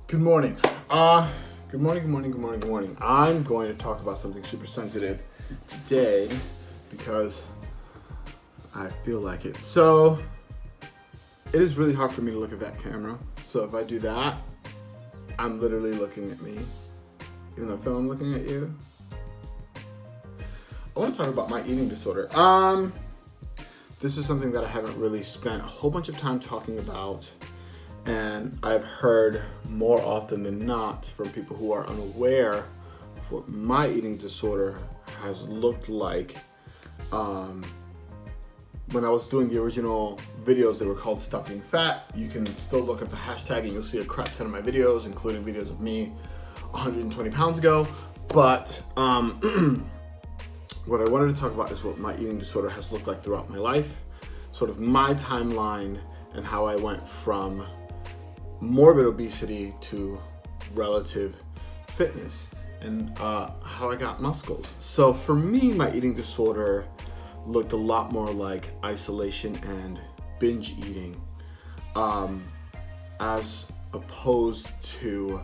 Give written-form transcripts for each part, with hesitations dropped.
Good morning. Good morning, good morning, good morning, good morning. I'm going to talk about something super sensitive today because I feel like it. So, it is really hard for me to look at that camera. So if I do that, I'm literally looking at me, even though I'm looking at you. I want to talk about my eating disorder. This is something that I haven't really spent a whole bunch of time talking about. And I've heard more often than not from people who are unaware of what my eating disorder has looked like. When I was doing the original videos, they were called Stop Being Fat. You can still look up the hashtag and you'll see a crap ton of my videos, including videos of me 120 pounds ago. But what I wanted to talk about is what my eating disorder has looked like throughout my life, sort of my timeline and how I went from morbid obesity to relative fitness and how I got muscles. So for me, my eating disorder looked a lot more like isolation and binge eating as opposed to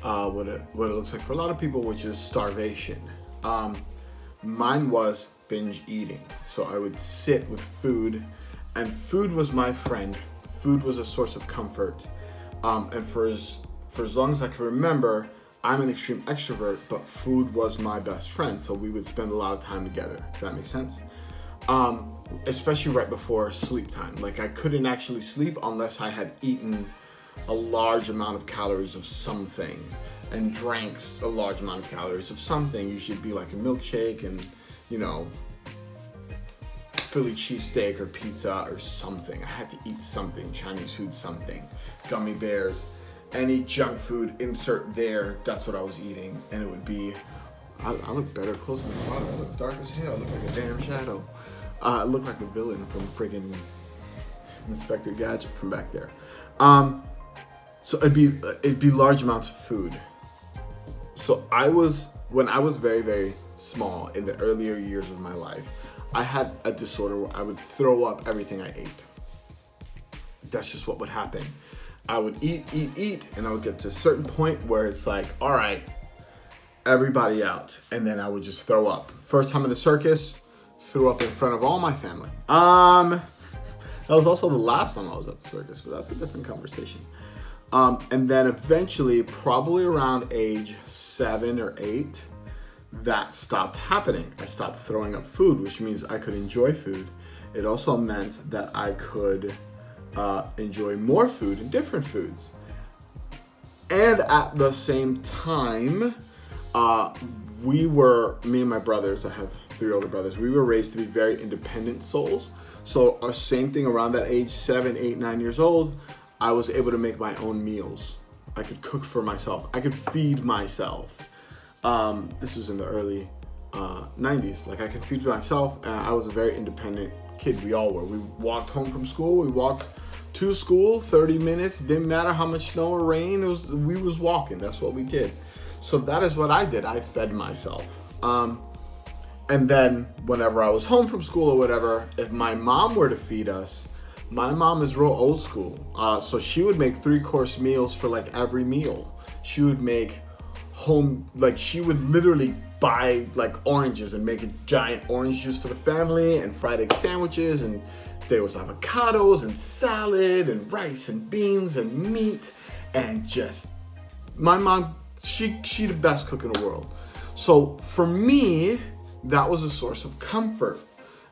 what it looks like for a lot of people, which is starvation. Mine was binge eating. So I would sit with food, and food was my friend. Food was a source of comfort. And for as long as I can remember, I'm an extreme extrovert, but food was my best friend. So we would spend a lot of time together, if that makes sense. Especially right before sleep time. Like I couldn't actually sleep unless I had eaten a large amount of calories of something and drank a large amount of calories of something. Usually be like a milkshake and, Philly cheesesteak or pizza or something. I had to eat something, Chinese food, something, gummy bears, any junk food, insert there. That's what I was eating. And it would be, I look better close to the father. I look dark as hell. I look like a damn shadow. I look like a villain from friggin' Inspector Gadget from back there. So it'd be large amounts of food. So when I was very, very small in the earlier years of my life, I had a disorder where I would throw up everything I ate. That's just what would happen. I would eat, and I would get to a certain point where it's like, all right, everybody out. And then I would just throw up. First time in the circus, threw up in front of all my family. That was also the last time I was at the circus, but that's a different conversation. And then eventually, probably around age 7 or 8, that stopped happening. I stopped throwing up food, which means I could enjoy food. It also meant that I could enjoy more food and different foods. And at the same time, me and my brothers, I have 3 older brothers, we were raised to be very independent souls. So same thing around that age, 7, 8, 9 years old, I was able to make my own meals. I could cook for myself. I could feed myself. This was in the early 90s. Like I could feed myself, and I was a very independent kid. We all were. We walked home from school. We walked to school 30 minutes. Didn't matter how much snow or rain. We was walking. That's what we did. So that is what I did. I fed myself. And then whenever I was home from school or whatever, if my mom were to feed us, my mom is real old school. So she would make 3-course meals for like every meal. She would make she would literally buy like oranges and make a giant orange juice for the family and fried egg sandwiches, and there was avocados and salad and rice and beans and meat, and just my mom, she the best cook in the world. So for me, that was a source of comfort.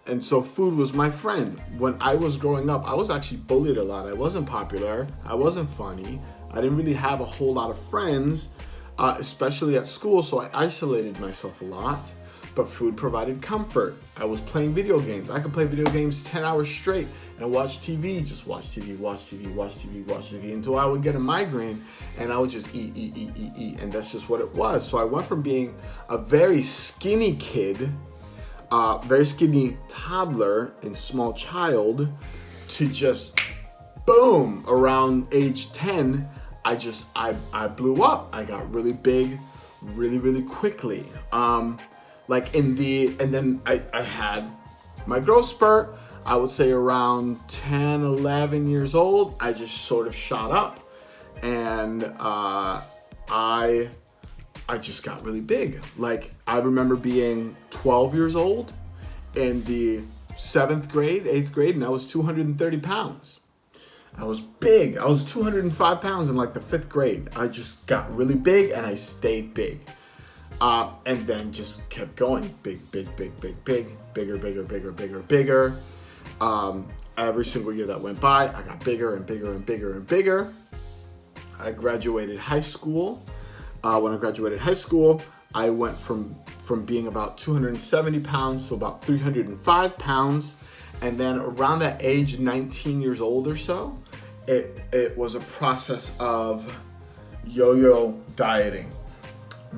And so food was my friend. When I was growing up, I was actually bullied a lot. I wasn't popular. I wasn't funny. I didn't really have a whole lot of friends, especially at school, so I isolated myself a lot. But food provided comfort. I was playing video games. I could play video games 10 hours straight and watch TV, just watch TV until I would get a migraine, and I would just eat. And that's just what it was. So I went from being a very skinny kid, very skinny toddler and small child, to just boom, around age 10, I blew up. I got really big really quickly. And then I had my growth spurt. I would say around 10, 11 years old, I just sort of shot up. and I just got really big. Like, I remember being 12 years old in the 7th grade, 8th grade, and I was 230 pounds. I was big. I was 205 pounds in like the 5th grade. I just got really big and I stayed big. And then just kept going. Big, big, big, big, big. Bigger, bigger, bigger, bigger, bigger. Every single year that went by, I got bigger and bigger and bigger and bigger. I graduated high school. When I graduated high school, I went from being about 270 pounds to about 305 pounds. And then around that age, 19 years old or so, it was a process of yo-yo dieting,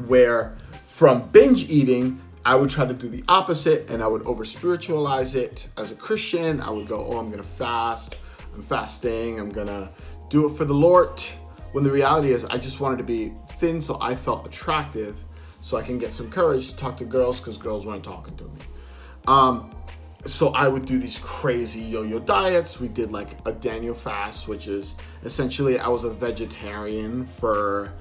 where from binge eating, I would try to do the opposite, and I would over-spiritualize it. As a Christian, I would go, oh, I'm gonna fast, I'm fasting, I'm gonna do it for the Lord. When the reality is, I just wanted to be thin so I felt attractive, so I can get some courage to talk to girls, because girls weren't talking to me. So I would do these crazy yo-yo diets. We did like a Daniel fast, which is essentially I was a vegetarian for,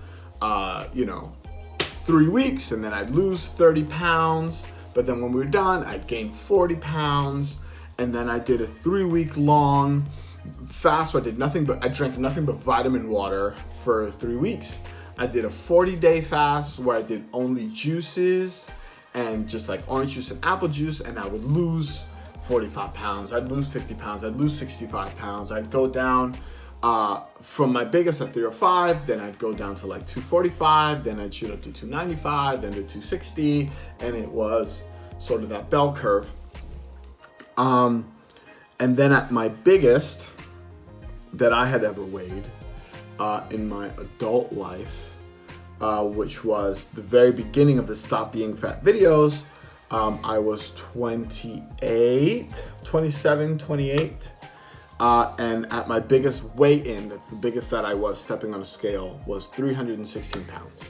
3 weeks, and then I'd lose 30 pounds. But then when we were done, I'd gain 40 pounds. And then I did a 3-week long fast where I drank nothing but vitamin water for 3 weeks. I did a 40-day fast where I did only juices and just like orange juice and apple juice, and I would lose 45 pounds, I'd lose 50 pounds, I'd lose 65 pounds, I'd go down from my biggest at 305, then I'd go down to like 245, then I'd shoot up to 295, then to 260, and it was sort of that bell curve. And then at my biggest that I had ever weighed in my adult life, which was the very beginning of the Stop Being Fat videos, I was 27, 28. And at my biggest weigh-in, that's the biggest that I was stepping on a scale, was 316 pounds.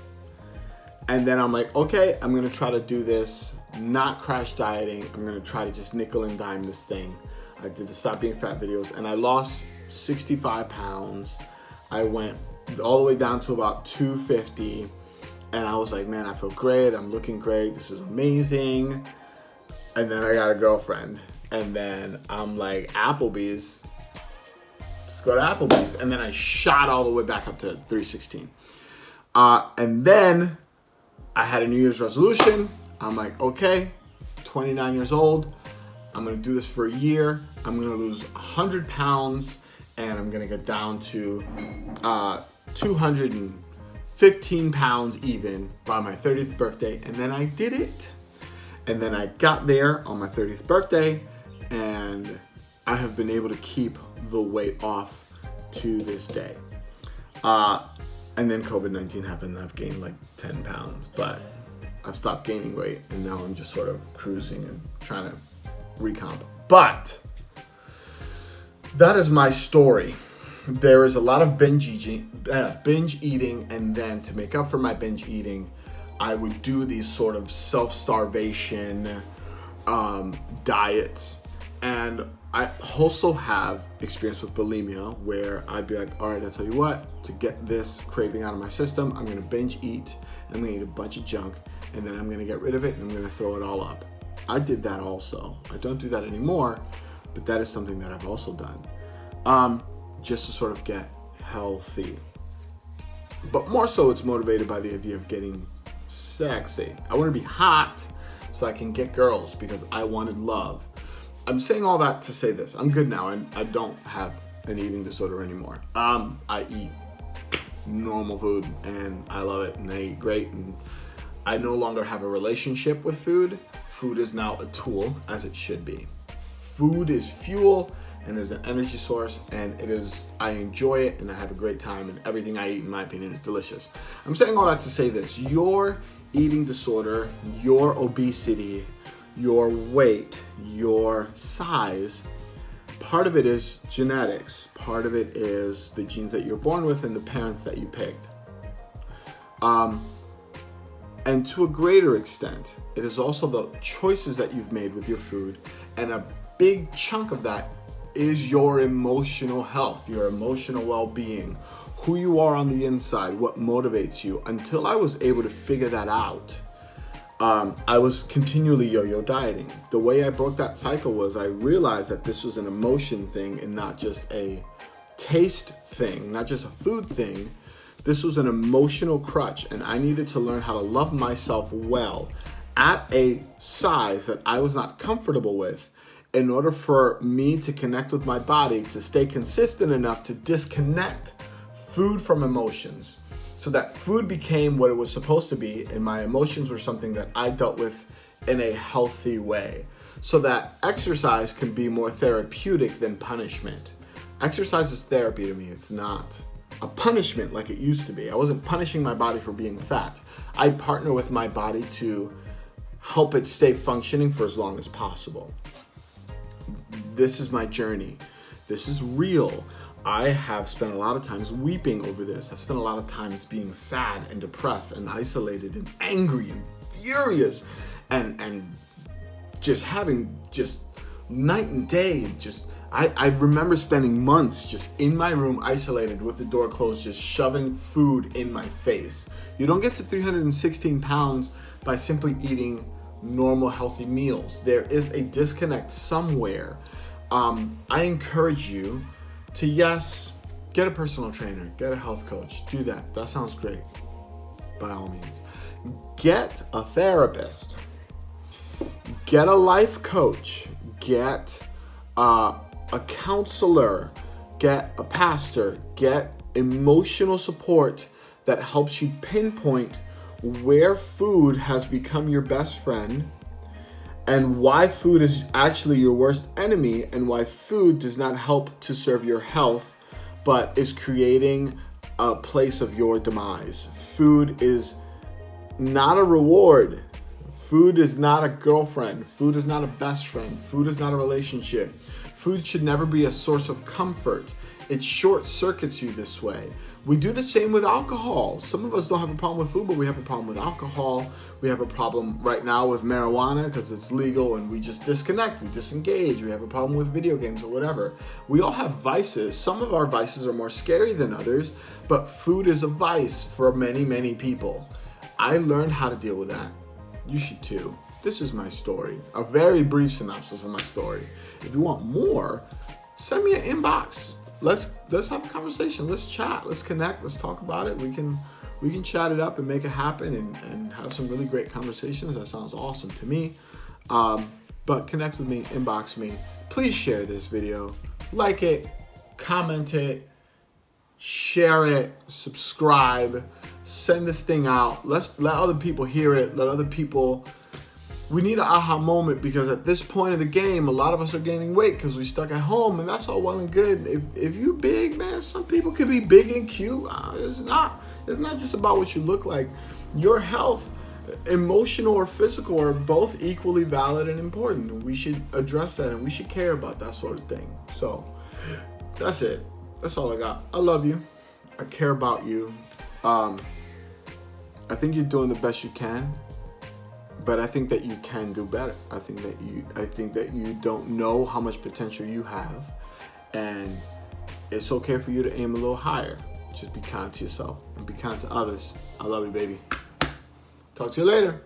And then I'm like, okay, I'm gonna try to do this, not crash dieting. I'm gonna try to just nickel and dime this thing. I did the Stop Being Fat videos, and I lost 65 pounds. I went all the way down to about 250. And I was like, man, I feel great. I'm looking great. This is amazing. And then I got a girlfriend. And then I'm like, Applebee's. Let's go to Applebee's. And then I shot all the way back up to 316. And then I had a New Year's resolution. I'm like, okay, 29 years old. I'm going to do this for a year. I'm going to lose 100 pounds. And I'm going to get down to 215 pounds even by my 30th birthday. And then I did it. And then I got there on my 30th birthday, and I have been able to keep the weight off to this day. And then COVID-19 happened, and I've gained like 10 pounds, but I've stopped gaining weight, and now I'm just sort of cruising and trying to recomp. But that is my story. There is a lot of binge eating, and then to make up for my binge eating, I would do these sort of self-starvation diets. And I also have experience with bulimia, where I'd be like, all right, I'll tell you what, to get this craving out of my system, I'm gonna binge eat, and I'm gonna eat a bunch of junk, and then I'm gonna get rid of it, and I'm gonna throw it all up. I did that also. I don't do that anymore, but that is something that I've also done. Just to sort of get healthy. But more so, it's motivated by the idea of getting sexy. I want to be hot so I can get girls because I wanted love. I'm saying all that to say this. I'm good now, and I don't have an eating disorder anymore. I eat normal food, and I love it, and I eat great, and I no longer have a relationship with food. Food is now a tool, as it should be. Food is fuel and is an energy source, and I enjoy it, and I have a great time, and everything I eat, in my opinion, is delicious. I'm saying all that to say this: your eating disorder, your obesity, your weight, your size, part of it is genetics, part of it is the genes that you're born with and the parents that you picked. And to a greater extent, it is also the choices that you've made with your food, and a big chunk of that is your emotional health, your emotional well-being. who you are on the inside, what motivates you. Until I was able to figure that out, I was continually yo-yo dieting. The way I broke that cycle was I realized that this was an emotion thing and not just a taste thing, not just a food thing. This was an emotional crutch, and I needed to learn how to love myself well at a size that I was not comfortable with in order for me to connect with my body, to stay consistent enough to disconnect food from emotions, so that food became what it was supposed to be and my emotions were something that I dealt with in a healthy way, so that exercise can be more therapeutic than punishment. Exercise is therapy to me. It's not a punishment like it used to be. I wasn't punishing my body for being fat. I partner with my body to help it stay functioning for as long as possible. This is my journey. This is real. I have spent a lot of times weeping over this. I've spent a lot of times being sad and depressed and isolated and angry and furious and just having just night and day. And just I remember spending months just in my room isolated with the door closed, just shoving food in my face. You don't get to 316 pounds by simply eating normal healthy meals. There is a disconnect somewhere. I encourage you to, yes, get a personal trainer, get a health coach, do that. That sounds great, by all means. Get a therapist, get a life coach, get a counselor, get a pastor, get emotional support that helps you pinpoint where food has become your best friend and why food is actually your worst enemy, and why food does not help to serve your health, but is creating a place of your demise. Food is not a reward. Food is not a girlfriend. Food is not a best friend. Food is not a relationship. Food should never be a source of comfort. It short circuits you this way. We do the same with alcohol. Some of us don't have a problem with food, but we have a problem with alcohol. We have a problem right now with marijuana because it's legal and we just disconnect, we disengage. We have a problem with video games or whatever. We all have vices. Some of our vices are more scary than others, but food is a vice for many, many people. I learned how to deal with that. You should too. This is my story, a very brief synopsis of my story. If you want more, send me an inbox. Let's have a conversation. Let's chat. Let's connect. Let's talk about it. We can chat it up and make it happen and have some really great conversations. That sounds awesome to me. But connect with me, inbox me. Please share this video. Like it, comment it, share it, subscribe, send this thing out. Let other people hear it. Let other people. We need an aha moment, because at this point of the game, a lot of us are gaining weight because we're stuck at home, and that's all well and good. If you big, man, some people can be big and cute. It's not just about what you look like. Your health, emotional or physical, are both equally valid and important. We should address that, and we should care about that sort of thing. So that's it. That's all I got. I love you. I care about you. I think you're doing the best you can. But I think that you can do better. I think that you don't know how much potential you have, and it's okay for you to aim a little higher. Just be kind to yourself and be kind to others. I love you, baby. Talk to you later.